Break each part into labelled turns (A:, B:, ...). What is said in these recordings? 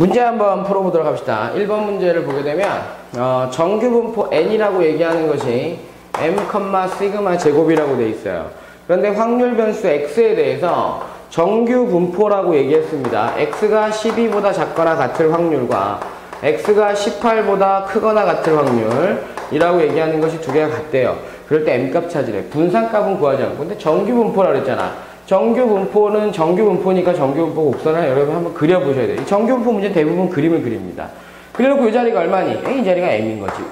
A: 문제 한번 풀어보도록 합시다. 1번 문제를 보게 되면 정규 분포 n이라고 얘기하는 것이 m, 시그마 제곱이라고 되어 있어요. 그런데 확률 변수 x에 대해서 정규 분포라고 얘기했습니다. x가 12보다 작거나 같을 확률과 x가 18보다 크거나 같을 확률이라고 얘기하는 것이 두 개가 같대요. 그럴 때 m값 찾으래. 분산값은 구하지 않고. 근데 정규 분포라고 그랬잖아. 정규 분포는 정규 분포니까 정규 분포 곡선을 여러분 한번 그려보셔야 돼요. 이 정규 분포 문제는 대부분 그림을 그립니다. 그래놓고 이 자리가 얼마니? 이 자리가 m인 거지.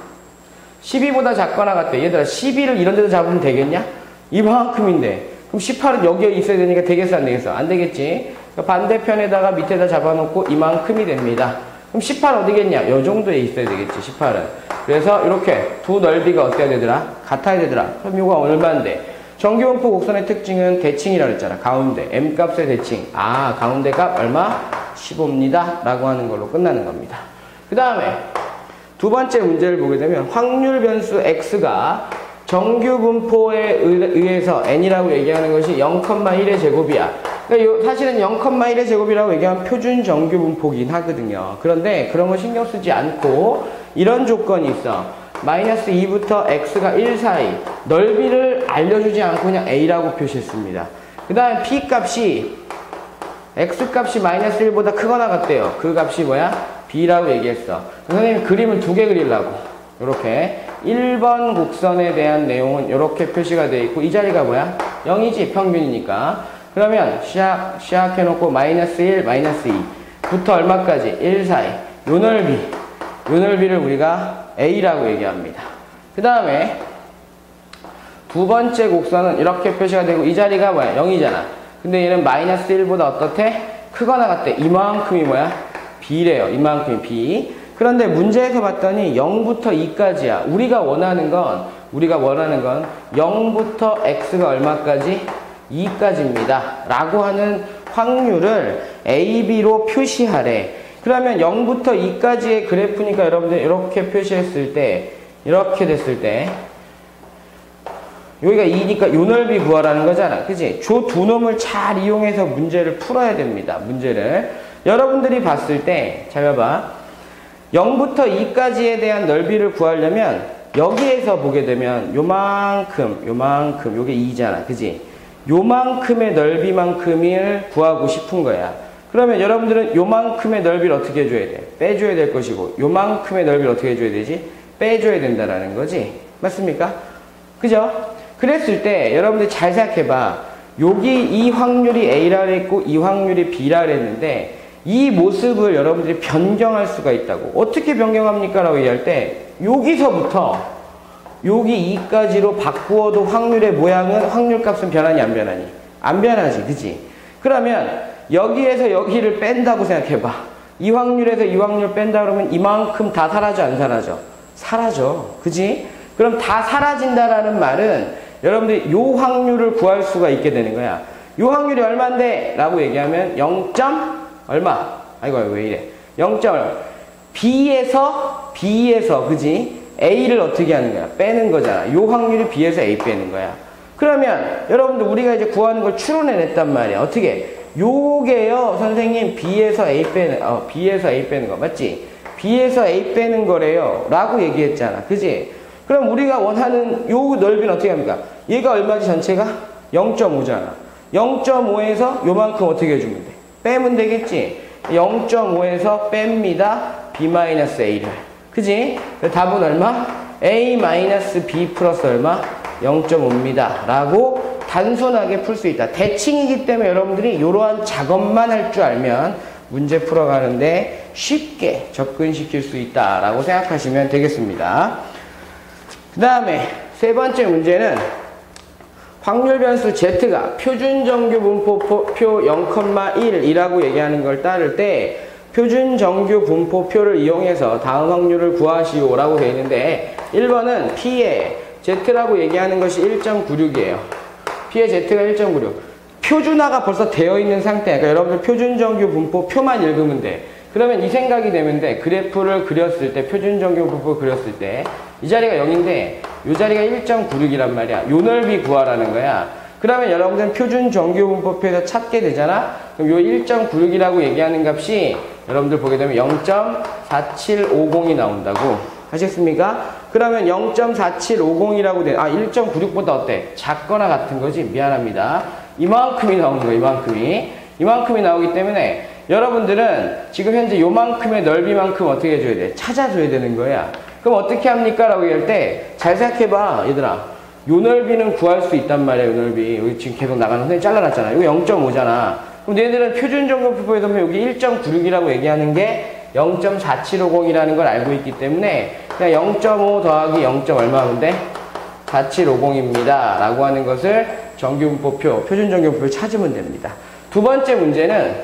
A: 12보다 작거나 같대. 얘들아 12를 이런 데도 잡으면 되겠냐? 이만큼인데. 그럼 18은 여기에 있어야 되니까 되겠어 안 되겠어? 안 되겠지. 그러니까 반대편에다가 밑에다 잡아놓고 이만큼이 됩니다. 그럼 18 어디겠냐? 요 정도에 있어야 되겠지 18은. 그래서 이렇게 두 넓이가 어때야 되더라? 같아야 되더라. 그럼 요거 얼마인데? 정규분포 곡선의 특징은 대칭이라고 했잖아. 가운데 m값의 대칭. 아, 가운데 값 얼마? 15입니다 라고 하는 걸로 끝나는 겁니다. 그 다음에 두 번째 문제를 보게 되면 확률 변수 x가 정규분포에 의해서 n이라고 얘기하는 것이 0,1의 제곱이야. 그러니까 사실은 0,1의 제곱이라고 얘기하면 표준 정규분포긴 하거든요. 그런데 그런 거 신경 쓰지 않고 이런 조건이 있어. 마이너스 2부터 x가 1 사이 넓이를 알려주지 않고 그냥 a라고 표시했습니다. 그 다음에 p 값이 x 값이 마이너스 1보다 크거나 같대요. 그 값이 뭐야? b라고 얘기했어. 선생님이 그림을 두 개 그리려고 이렇게 1번 곡선에 대한 내용은 이렇게 표시가 되어 있고 이 자리가 뭐야? 0이지 평균이니까. 그러면 시작해놓고 마이너스 1, 마이너스 2부터 얼마까지? 1 사이 요 넓이를 우리가 A라고 얘기합니다. 그 다음에 두 번째 곡선은 이렇게 표시가 되고 이 자리가 뭐야? 0이잖아. 근데 얘는 마이너스 1보다 어떻대? 크거나 같대. 이만큼이 뭐야? B래요. 이만큼이 B. 그런데 문제에서 봤더니 0부터 2까지야. 우리가 원하는 건 0부터 X가 얼마까지? 2까지입니다. 라고 하는 확률을 A, B로 표시하래. 그러면 0부터 2까지의 그래프니까 여러분들 이렇게 표시했을 때 이렇게 됐을 때 여기가 2니까 요 넓이 구하라는 거잖아. 그치? 저 두 놈을 잘 이용해서 문제를 풀어야 됩니다. 문제를 여러분들이 봤을 때 잘 봐봐. 0부터 2까지에 대한 넓이를 구하려면 여기에서 보게 되면 요만큼 요게 2잖아. 그치? 요만큼의 넓이만큼을 구하고 싶은 거야. 그러면 여러분들은 요만큼의 넓이를 어떻게 해줘야 돼? 빼줘야 될 것이고 요만큼의 넓이를 어떻게 해줘야 되지? 빼줘야 된다라는 거지. 맞습니까? 그죠? 그랬을 때 여러분들 잘 생각해봐. 여기 이 확률이 A라 그랬고 이 확률이 B라 그랬는데 이 모습을 여러분들이 변경할 수가 있다고. 어떻게 변경합니까? 라고 얘기할 때 여기서부터 여기 2까지로 바꾸어도 확률의 모양은 확률값은 변하니 안 변하니? 안 변하지. 그치? 그러면 여기에서 여기를 뺀다고 생각해봐. 이 확률에서 이 확률 뺀다 그러면 이만큼 다 사라져 안 사라져? 사라져. 그지? 그럼 다 사라진다라는 말은 여러분들이 요 확률을 구할 수가 있게 되는 거야. 요 확률이 얼만데? 라고 얘기하면 0. 얼마? 아이고 왜 이래? 0. B에서 그지? A를 어떻게 하는 거야? 빼는 거잖아. 요 확률이 B에서 A 빼는 거야. 그러면 여러분들 우리가 이제 구하는 걸 추론해냈단 말이야. 어떻게? 요게요, 선생님, B에서 A 빼는 거, 맞지? B에서 A 빼는 거래요. 라고 얘기했잖아. 그지? 그럼 우리가 원하는 요 넓이는 어떻게 합니까? 얘가 얼마지, 전체가? 0.5잖아. 0.5에서 요만큼 어떻게 해주면 돼? 빼면 되겠지? 0.5에서 뺍니다. B-A를. 그지? 답은 얼마? A-B 플러스 얼마? 0.5입니다. 라고 단순하게 풀 수 있다. 대칭이기 때문에 여러분들이 이러한 작업만 할 줄 알면 문제 풀어가는데 쉽게 접근시킬 수 있다라고 생각하시면 되겠습니다. 그 다음에 세 번째 문제는 확률 변수 Z가 표준 정규 분포표 0,1이라고 얘기하는 걸 따를 때 표준 정규 분포표를 이용해서 다음 확률을 구하시오 라고 되어 있는데 1번은 P의 Z라고 얘기하는 것이 1.96이에요. P의 Z가 1.96. 표준화가 벌써 되어 있는 상태. 그러니까 여러분들 표준정규 분포표만 읽으면 돼. 그러면 이 생각이 되면 돼. 그래프를 그렸을 때, 표준정규 분포를 그렸을 때, 이 자리가 0인데, 이 자리가 1.96이란 말이야. 요 넓이 구하라는 거야. 그러면 여러분들은 표준 정규분포표에서 찾게 되잖아. 그럼 요 1.96이라고 얘기하는 값이 여러분들 보게 되면 0.4750이 나온다고 하셨습니까? 그러면 0.4750이라고 돼. 1.96보다 어때? 작거나 같은 거지? 미안합니다. 이만큼이 나오는 거야, 이만큼이. 이만큼이 나오기 때문에 여러분들은 지금 현재 요만큼의 넓이만큼 어떻게 해줘야 돼? 찾아줘야 되는 거야. 그럼 어떻게 합니까? 라고 얘기할 때 잘 생각해봐, 얘들아. 요 넓이는 구할 수 있단 말이야, 요 넓이. 여기 지금 계속 나가는 선생님 잘라놨잖아. 이거 0.5잖아. 그럼 얘들은 표준 정규분포에서 보면 여기 1.96이라고 얘기하는 게 0.4750이라는 걸 알고 있기 때문에 그냥 0.5 더하기 0. 얼마 하면 돼? 4750입니다. 라고 하는 것을 정규분포표, 표준 정규분포를 찾으면 됩니다. 두 번째 문제는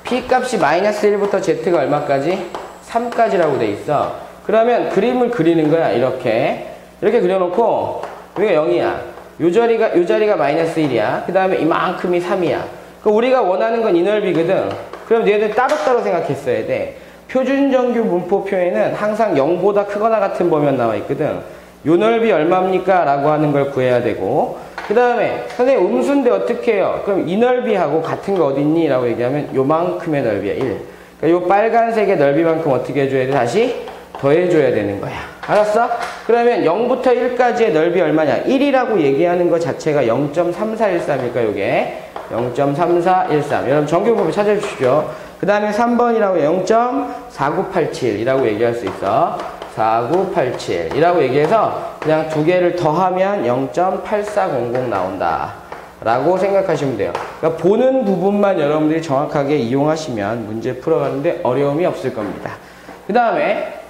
A: P 값이 마이너스 1부터 Z가 얼마까지? 3까지라고 돼 있어. 그러면 그림을 그리는 거야, 이렇게. 이렇게 그려놓고 여기가 0이야. 요 자리가 마이너스 1이야. 그 다음에 이만큼이 3이야. 그럼 우리가 원하는 건 이 넓이거든. 그럼 얘들 따로따로 생각했어야 돼. 표준 정규 분포표에는 항상 0보다 크거나 같은 범위만 나와 있거든. 요 넓이 얼마입니까? 라고 하는 걸 구해야 되고, 그 다음에 선생님 음수인데 어떻게 해요? 그럼 이 넓이하고 같은 거 어딨니? 라고 얘기하면 요만큼의 넓이야, 1. 그러니까 요 빨간색의 넓이만큼 어떻게 해줘야 돼? 다시 더해줘야 되는 거야. 알았어? 그러면 0부터 1까지의 넓이 얼마냐? 1이라고 얘기하는 것 자체가 0.3413일까, 요게? 0.3413. 여러분 정규분포 찾아주십시오. 그 다음에 3번이라고 0.4987이라고 얘기할 수 있어. 4987이라고 얘기해서 그냥 두 개를 더하면 0.8400 나온다. 라고 생각하시면 돼요. 그러니까 보는 부분만 여러분들이 정확하게 이용하시면 문제 풀어가는데 어려움이 없을 겁니다. 그 다음에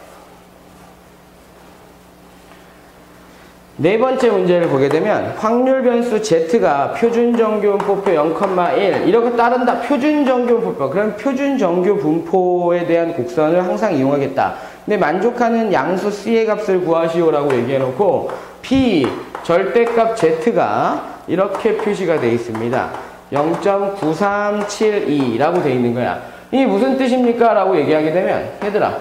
A: 네 번째 문제를 보게 되면 확률 변수 Z가 표준 정규 분포표 0,1 이렇게 따른다. 표준 정규 분포. 그럼 표준 정규 분포에 대한 곡선을 항상 이용하겠다. 근데 만족하는 양수 C의 값을 구하시오라고 얘기해 놓고 P 절대값 Z가 이렇게 표시가 되어 있습니다. 0.9372라고 되어 있는 거야. 이게 무슨 뜻입니까? 라고 얘기하게 되면 얘들아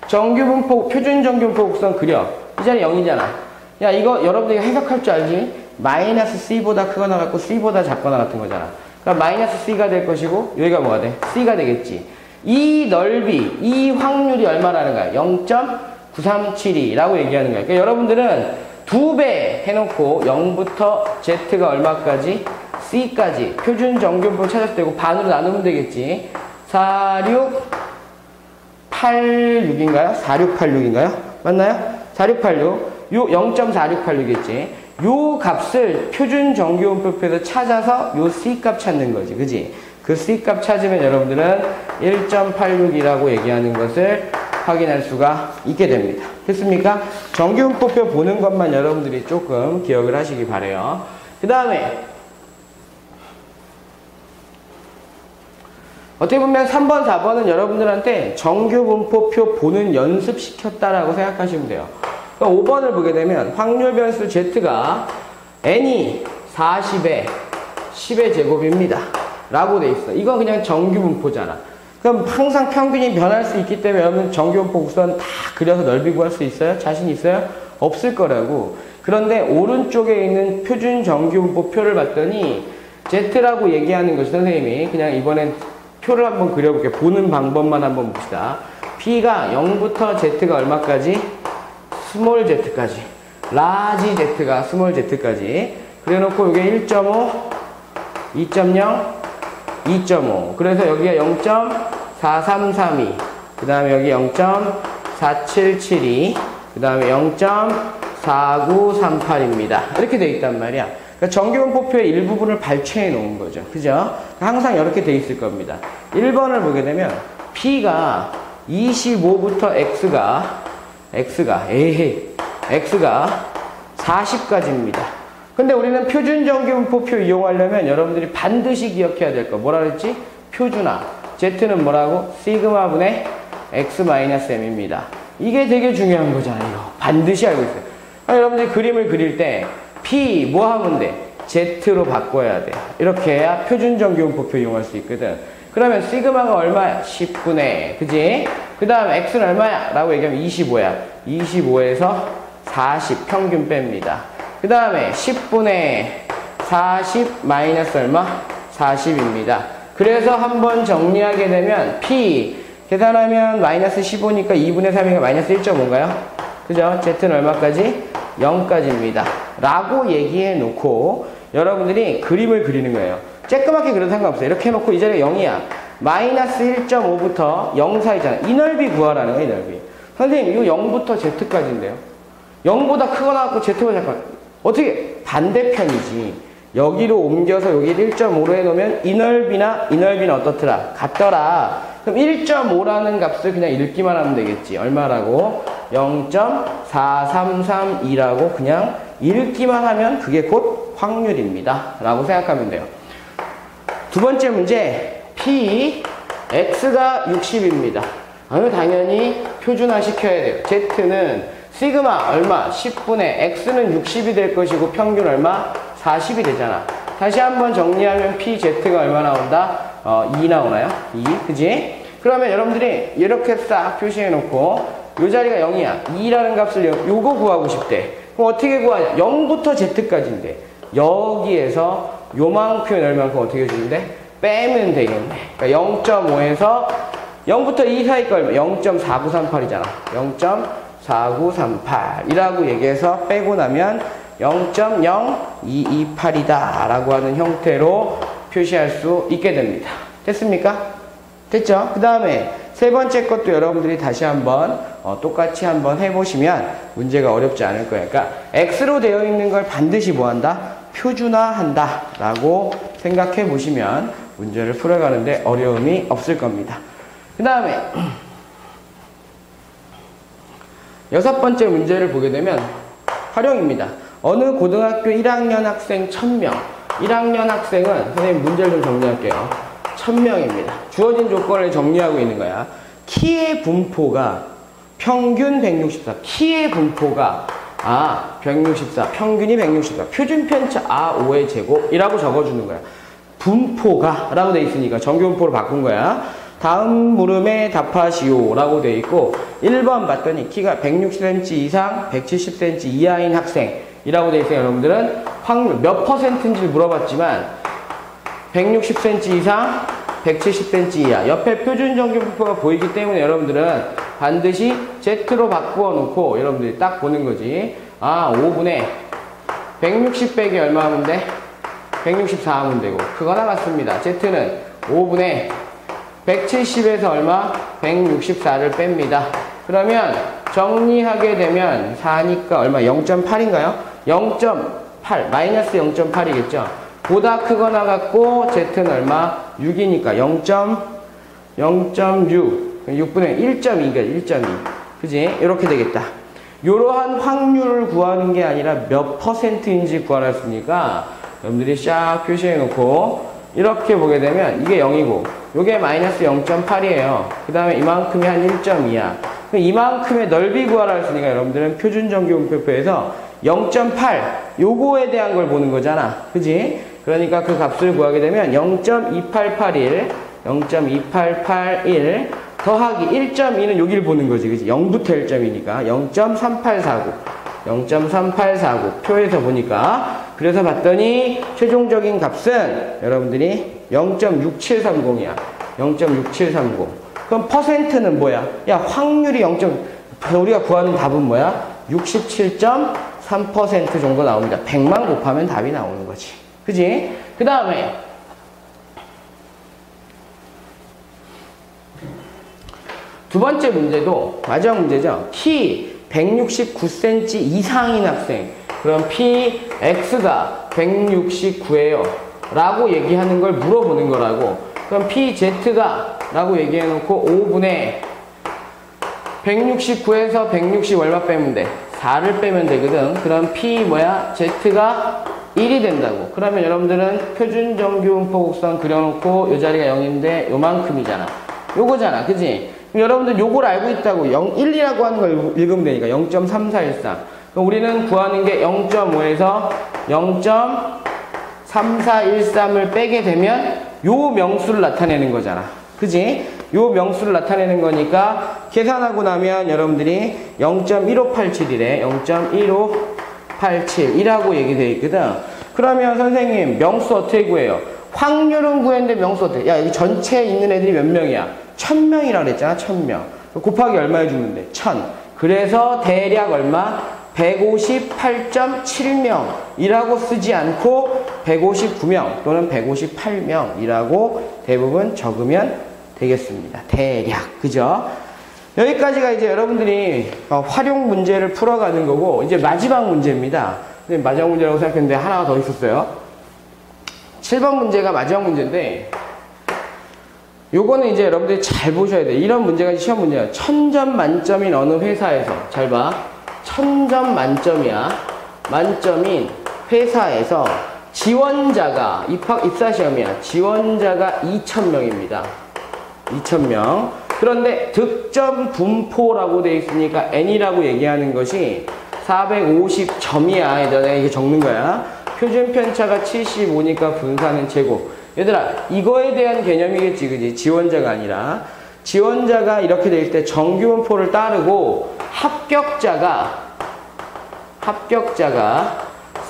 A: 정규 분포 표준 정규 분포 곡선 그려. 이 자리 0이잖아. 야, 이거 여러분들이 해석할 줄 알지? 마이너스 C보다 크거나 같고 C보다 작거나 같은 거잖아. 그러니까 마이너스 C가 될 것이고 여기가 뭐가 돼? C가 되겠지. 이 넓이, 이 확률이 얼마라는 거야? 0.9372라고 얘기하는 거야. 그러니까 여러분들은 2배 해놓고 0부터 Z가 얼마까지? C까지 표준 정규분포 찾았을 때고 반으로 나누면 되겠지. 4686인가요? 4686인가요? 맞나요? 4686. 요 0.4686이겠지. 요 값을 표준 정규분포표에서 찾아서 요 C 값 찾는 거지. 그지? 그 C 값 찾으면 여러분들은 1.86이라고 얘기하는 것을 확인할 수가 있게 됩니다. 됐습니까? 정규분포표 보는 것만 여러분들이 조금 기억을 하시기 바래요. 그 다음에 어떻게 보면 3번, 4번은 여러분들한테 정규분포표 보는 연습 시켰다라고 생각하시면 돼요. 5번을 보게 되면 확률 변수 Z가 N이 40의 10의 제곱입니다. 라고 돼 있어. 이건 그냥 정규분포잖아. 그럼 항상 평균이 변할 수 있기 때문에 여러분 정규분포 곡선 다 그려서 넓이 구할 수 있어요? 자신 있어요? 없을 거라고. 그런데 오른쪽에 있는 표준 정규분포표를 봤더니 Z라고 얘기하는 것이 선생님이 그냥 이번엔 표를 한번 그려볼게요. 보는 방법만 한번 봅시다. P가 0부터 Z가 얼마까지? 스몰 Z까지. 라지 Z가 스몰 Z까지. 그래놓고 이게 1.5, 2.0, 2.5. 그래서 여기가 0.4332. 그 다음에 여기 0.4772. 그 다음에 0.4938입니다. 이렇게 돼 있단 말이야. 그러니까 정규분포표의 일부분을 발췌해 놓은 거죠. 그죠? 항상 이렇게 돼 있을 겁니다. 1번을 보게 되면 P가 25부터 X가 40까지입니다. 근데 우리는 표준 정규분포표 이용하려면 여러분들이 반드시 기억해야 될 거. 뭐라 그랬지? 표준화. Z는 뭐라고? 시그마분의 X-M입니다. 이게 되게 중요한 거잖아요. 반드시 알고 있어요. 여러분들이 그림을 그릴 때 P 뭐 하면 돼? Z로 바꿔야 돼. 이렇게 해야 표준 정규분포표 이용할 수 있거든. 그러면 시그마가 얼마야? 10분의, 그지? 그 다음 X는 얼마야? 라고 얘기하면 25야. 25에서 40 평균 뺍니다. 그 다음에 10분의 40 마이너스 얼마? 40입니다. 그래서 한번 정리하게 되면 P 계산하면 마이너스 15니까 2분의 3이니까 마이너스 1.5인가요? 그죠? Z는 얼마까지? 0까지입니다. 라고 얘기해 놓고 여러분들이 그림을 그리는 거예요. 쬐끄맣게 그려도 상관없어요. 이렇게 해놓고 이 자리가 0이야. 마이너스 1.5부터 0 사이잖아. 이 넓이 구하라는 거야, 이 넓이. 선생님, 이거 0부터 Z까지인데요. 0보다 크거나 같고 Z보다 작거나. 어떻게? 반대편이지. 여기로 옮겨서 여기를 1.5로 해놓으면 이 넓이나 이 넓이는 어떻더라? 같더라. 그럼 1.5라는 값을 그냥 읽기만 하면 되겠지. 얼마라고? 0.4332라고 그냥 읽기만 하면 그게 곧 확률입니다. 라고 생각하면 돼요. 두 번째 문제. P, X가 60입니다. 당연히 표준화 시켜야 돼요. Z는 시그마 얼마? 10분의 X는 60이 될 것이고 평균 얼마? 40이 되잖아. 다시 한번 정리하면 PZ가 얼마 나온다? 2 나오나요? 2, 그지? 그러면 여러분들이 이렇게 싹 표시해 놓고 이 자리가 0이야. 2라는 값을 요거 구하고 싶대. 그럼 어떻게 구하냐? 0부터 Z까지인데 여기에서 요만큼 얼만큼 어떻게 해주는데? 빼면 되겠네. 그러니까 0.5에서 0부터 2 사이 거 얼마? 0.4938이잖아. 0.4938이라고 얘기해서 빼고 나면 0.0228이다 라고 하는 형태로 표시할 수 있게 됩니다. 됐습니까? 됐죠? 그 다음에 세 번째 것도 여러분들이 다시 한번 똑같이 한번 해보시면 문제가 어렵지 않을 거예요. 그러니까 X로 되어 있는 걸 반드시 뭐한다? 표준화한다 라고 생각해 보시면 문제를 풀어가는데 어려움이 없을 겁니다. 그 다음에 여섯 번째 문제를 보게 되면 활용입니다. 어느 고등학교 1학년 학생 1000명. 1학년 학생은 선생님 문제를 좀 정리할게요. 1000명입니다. 주어진 조건을 정리하고 있는 거야. 키의 분포가 평균 164. 키의 분포가 164. 평균이 164. 표준 편차 5의 제곱이라고 적어주는 거야. 분포가 라고 돼 있으니까 정규 분포로 바꾼 거야. 다음 물음에 답하시오 라고 돼 있고 1번 봤더니 키가 160cm 이상 170cm 이하인 학생이라고 돼 있어요. 여러분들은 확률 몇 퍼센트인지 물어봤지만 160cm 이상 170cm 이하 옆에 표준 정규 분포가 보이기 때문에 여러분들은 반드시 Z로 바꾸어 놓고 여러분들이 딱 보는 거지. 5분의 160 빼기 얼마 하면 돼? 164 하면 되고 그거나 같습니다. Z는 5분의 170에서 얼마? 164를 뺍니다. 그러면 정리하게 되면 4니까 얼마? 0.8인가요? 0.8 마이너스 0.8이겠죠? 보다 크거나 같고 Z는 얼마? 6이니까 0.6 6분의 1.2가 1.2 그지? 이렇게 되겠다. 이러한 확률을 구하는 게 아니라 몇 퍼센트인지 구하랬으니까 여러분들이 쫙 표시해 놓고 이렇게 보게 되면 이게 0이고 이게 마이너스 0.8이에요. 그 다음에 이만큼이 한 1.2야. 이만큼의 넓이 구하라 했으니까 여러분들은 표준 정규 분포에서 0.8 요거에 대한 걸 보는 거잖아. 그지? 그러니까 그 값을 구하게 되면 0.2881 0.2881 더하기 1.2는 여기를 보는 거지. 그지? 0부터 1.2니까 0.3849 0.3849 표에서 보니까 그래서 봤더니 최종적인 값은 여러분들이 0.6730이야. 0.6730. 그럼 퍼센트는 뭐야? 야, 확률이 우리가 구하는 답은 뭐야? 67.3% 정도 나옵니다. 100만 곱하면 답이 나오는 거지. 그지? 그 다음에 두 번째 문제도 마지막 문제죠. 키 169cm 이상인 학생. 그럼 PX가 169예요. 라고 얘기하는 걸 물어보는 거라고. 그럼 PZ가 라고 얘기해놓고 5분의 169에서 160 얼마 빼면 돼? 4를 빼면 되거든. 그럼 P Z가 1이 된다고. 그러면 여러분들은 표준 정규 분포 곡선 그려놓고 이 자리가 0인데 요만큼이잖아. 요거잖아. 그지? 그럼 여러분들 요걸 알고 있다고 1이라고 하는 걸 읽으면 되니까 0.3413. 그럼 우리는 구하는 게 0.5에서 0.3413을 빼게 되면 요 명수를 나타내는 거잖아. 그지? 요 명수를 나타내는 거니까 계산하고 나면 여러분들이 0.1587이래. 0.1587이라고 얘기되어 있거든. 그러면 선생님 명수 어떻게 구해요? 확률은 구했는데 명수 어떻게? 야, 여기 전체에 있는 애들이 몇 명이야? 1000명이라 그랬잖아. 1000명. 곱하기 얼마 해주면 돼? 1000. 그래서 대략 얼마? 158.7명이라고 쓰지 않고 159명 또는 158명이라고 대부분 적으면 되겠습니다. 대략. 그죠? 여기까지가 이제 여러분들이 활용 문제를 풀어가는 거고, 이제 마지막 문제입니다. 마지막 문제라고 생각했는데 하나가 더 있었어요. 7번 문제가 마지막 문제인데, 요거는 이제 여러분들이 잘 보셔야 돼요. 이런 문제가 시험 문제야. 1000점 만점인 어느 회사에서, 잘 봐. 1000점 만점이야. 만점인 회사에서 지원자가, 입사시험이야. 지원자가 2000명입니다. 2000명. 그런데 득점 분포라고 되어 있으니까 N이라고 얘기하는 것이 450점이야. 얘들아, 이게 적는 거야. 표준 편차가 75니까 분사는 제곱. 얘들아, 이거에 대한 개념이겠지, 그지? 지원자가 아니라. 지원자가 이렇게 될 때 정규 분포를 따르고 합격자가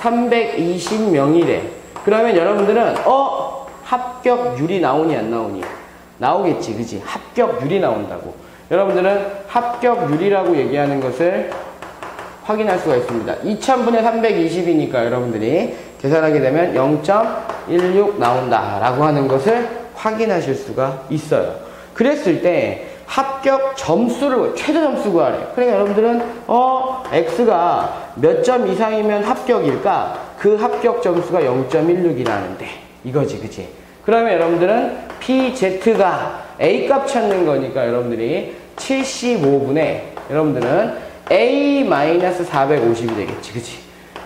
A: 320명이래. 그러면 여러분들은 합격률이 나오니 안 나오니? 나오겠지, 그지? 합격률이 나온다고. 여러분들은 합격률이라고 얘기하는 것을 확인할 수가 있습니다. 2000분의 320이니까 여러분들이 계산하게 되면 0.16 나온다라고 하는 것을 확인하실 수가 있어요. 그랬을 때 합격 점수를, 최저 점수 구하래. 그러니까 여러분들은 X가 몇 점 이상이면 합격일까? 그 합격 점수가 0.16이라는데 이거지, 그지? 그러면 여러분들은 PZ가 A값 찾는 거니까 여러분들이 75분의 여러분들은 A-450이 되겠지, 그치?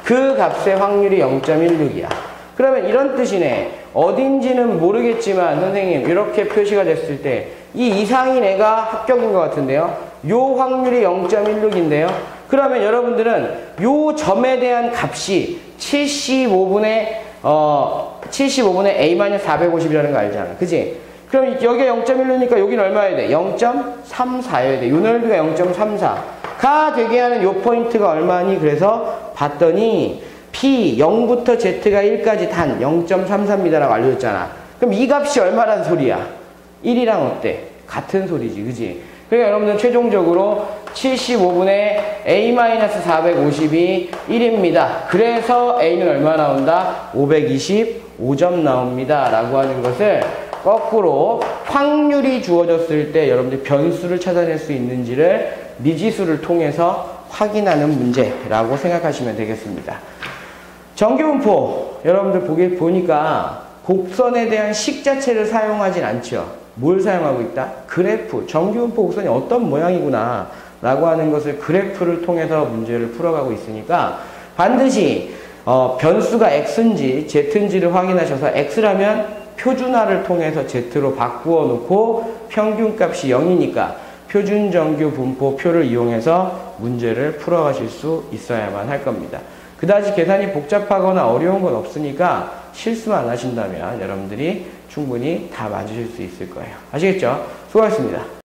A: 그 값의 확률이 0.16이야. 그러면 이런 뜻이네. 어딘지는 모르겠지만 선생님 이렇게 표시가 됐을 때 이 이상인 애가 합격인 것 같은데요. 요 확률이 0.16인데요. 그러면 여러분들은 요 점에 대한 값이 75분의 A-450이라는 거 알잖아. 그치? 그럼 여기가 0.16이니까 여기는 얼마여야 돼? 0.34여야 돼. 요 넓이가 0.34가 되게 하는 요 포인트가 얼마니? 그래서 봤더니 P 0부터 Z가 1까지 단 0.33m라고 알려줬잖아. 그럼 이 값이 얼마란 소리야? 1이랑 어때? 같은 소리지, 그지? 그러니까 여러분들 최종적으로 75분의 A-450이 1입니다. 그래서 A는 얼마 나온다? 525점 나옵니다. 라고 하는 것을 거꾸로 확률이 주어졌을 때 여러분들 변수를 찾아낼 수 있는지를 미지수를 통해서 확인하는 문제라고 생각하시면 되겠습니다. 정규분포 여러분들 보니까 곡선에 대한 식 자체를 사용하진 않죠. 뭘 사용하고 있다? 그래프, 정규분포 곡선이 어떤 모양이구나 라고 하는 것을 그래프를 통해서 문제를 풀어가고 있으니까 반드시 변수가 X인지 Z인지를 확인하셔서 X라면 표준화를 통해서 Z로 바꾸어 놓고 평균값이 0이니까 표준정규분포표를 이용해서 문제를 풀어가실 수 있어야만 할 겁니다. 그다지 계산이 복잡하거나 어려운 건 없으니까 실수만 안 하신다면 여러분들이 충분히 다 맞으실 수 있을 거예요. 아시겠죠? 수고하셨습니다.